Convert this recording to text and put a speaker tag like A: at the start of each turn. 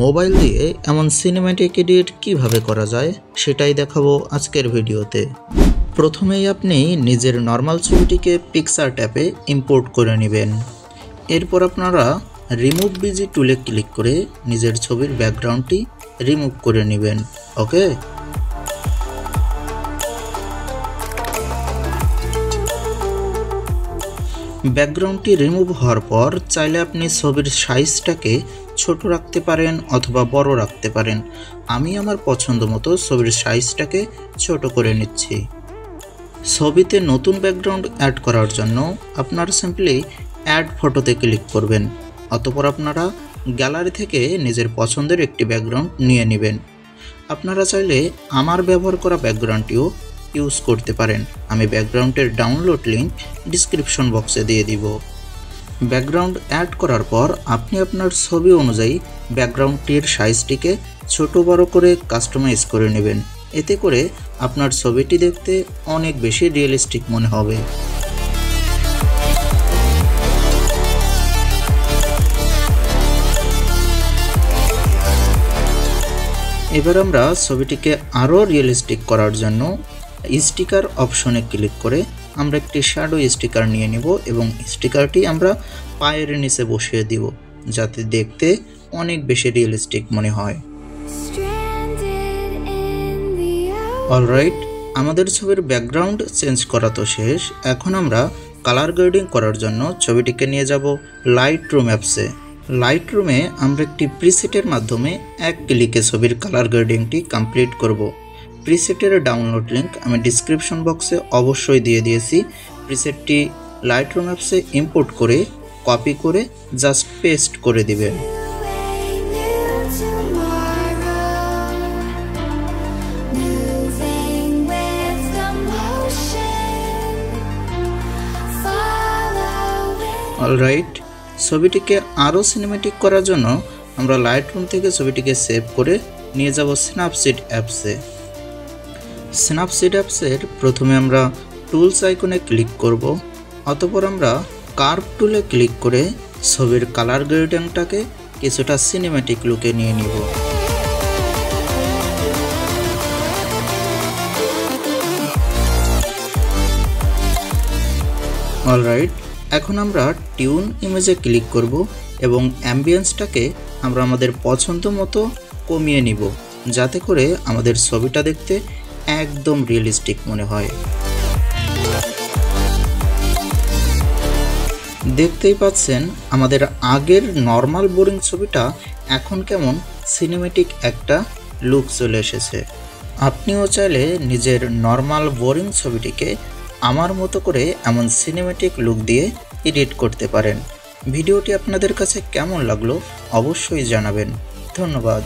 A: Mobile দিয়ে এমন cinematic edit কিভাবে করা যায় সেটাই দেখাবো আজকের ভিডিওতে। প্রথমেই আপনি নিজের নর্মাল ছবিটিকে পিকচার ট্যাবে ইম্পোর্ট করে নেবেন। এরপর আপনারা রিমুভ বিজি টুলে ক্লিক করে নিজের ছবির ব্যাকগ্রাউন্ডটি রিমুভ করে নেবেন। ওকে, ব্যাকগ্রাউন্ডটি রিমুভ হওয়ার পর চাইলে আপনি ছবির সাইজটাকে ছোট রাখতে পারেন অথবা বড় রাখতে পারেন। আমি আমার পছন্দ মতো ছবির সাইজটাকে ছোট করে নিচ্ছি। ছবিতে নতুন ব্যাকগ্রাউন্ড অ্যাড করার জন্য আপনারা সিম্পলি অ্যাড ফটোতে ক্লিক করবেন। অতঃপর আপনারা গ্যালারি থেকে নিজের পছন্দের একটি ব্যাকগ্রাউন্ড নিয়ে নেবেন। আপনারা চাইলে আমার ব্যবহার করা ব্যাকগ্রাউন্ডটিও ইউজ করতে পারেন। আমি ব্যাকগ্রাউন্ডের ডাউনলোড লিঙ্ক ডিসক্রিপশন বক্সে দিয়ে দিব। ব্যাকগ্রাউন্ড অ্যাড করার পর আপনি আপনার ছবি অনুযায়ী ব্যাকগ্রাউন্ডটির সাইজটিকে ছোট বড় করে কাস্টমাইজ করে নেবেন। এতে করে আপনার ছবিটি দেখতে অনেক বেশি রিয়েলিস্টিক মনে হবে। এবার আমরা ছবিটিকে আরও রিয়েলিস্টিক করার জন্য স্টিকার অপশনে ক্লিক করে আমরা একটি শ্যাডো স্টিকার নিয়ে নিব এবং স্টিকারটি আমরা পায়ের নিচে বসিয়ে দিব, যাতে দেখতে অনেক বেশি রিয়েলিস্টিক মনে হয়। অলরাইট, আমাদের ছবির ব্যাকগ্রাউন্ড চেঞ্জ করা তো শেষ। এখন আমরা কালার গ্রেডিং করার জন্য ছবিটিকে নিয়ে যাব লাইটরুম অ্যাপসে। লাইটরুমে আমরা একটি প্রিসেটের মাধ্যমে এক ক্লিকে ছবির কালার গ্রেডিংটি কমপ্লিট করব। প্রিসেটের ডাউনলোড লিঙ্ক আমি ডিসক্রিপশন বক্সে অবশ্যই দিয়ে দিয়েছি। প্রিসেটটি লাইটরুম অ্যাপসে ইম্পোর্ট করে কপি করে জাস্ট পেস্ট করে দিবেন। অলরাইট, ছবিটিকে আরও সিনেমেটিক করার জন্য আমরা লাইটরুম থেকে ছবিটিকে সেভ করে নিয়ে যাব স্ন্যাপসিড অ্যাপসে। স্ন্যাপসিড অ্যাপসের প্রথমে আমরা টুলস আইকনে ক্লিক করব। অতঃপর আমরা কার্ভ টুলে ক্লিক করে ছবির কালার গ্রেডিংটাকে কিছুটা সিনেমেটিক লুকে নিয়ে নিব। অলরাইট, এখন আমরা টিউন ইমেজে ক্লিক করব এবং অ্যাম্বিয়েন্সটাকে আমরা আমাদের পছন্দ মতো কমিয়ে নিব, যাতে করে আমাদের ছবিটা দেখতে একদম রিয়েলিস্টিক মনে হয়। দেখতেই পাচ্ছেন আমাদের আগের নর্মাল বোরিং ছবিটা এখন কেমন সিনেমেটিক একটা লুক চলে এসেছে। আপনিও চাইলে নিজের নর্মাল বোরিং ছবিটিকে আমার মতো করে এমন সিনেমেটিক লুক দিয়ে এডিট করতে পারেন। ভিডিওটি আপনাদের কাছে কেমন লাগলো অবশ্যই জানাবেন। ধন্যবাদ।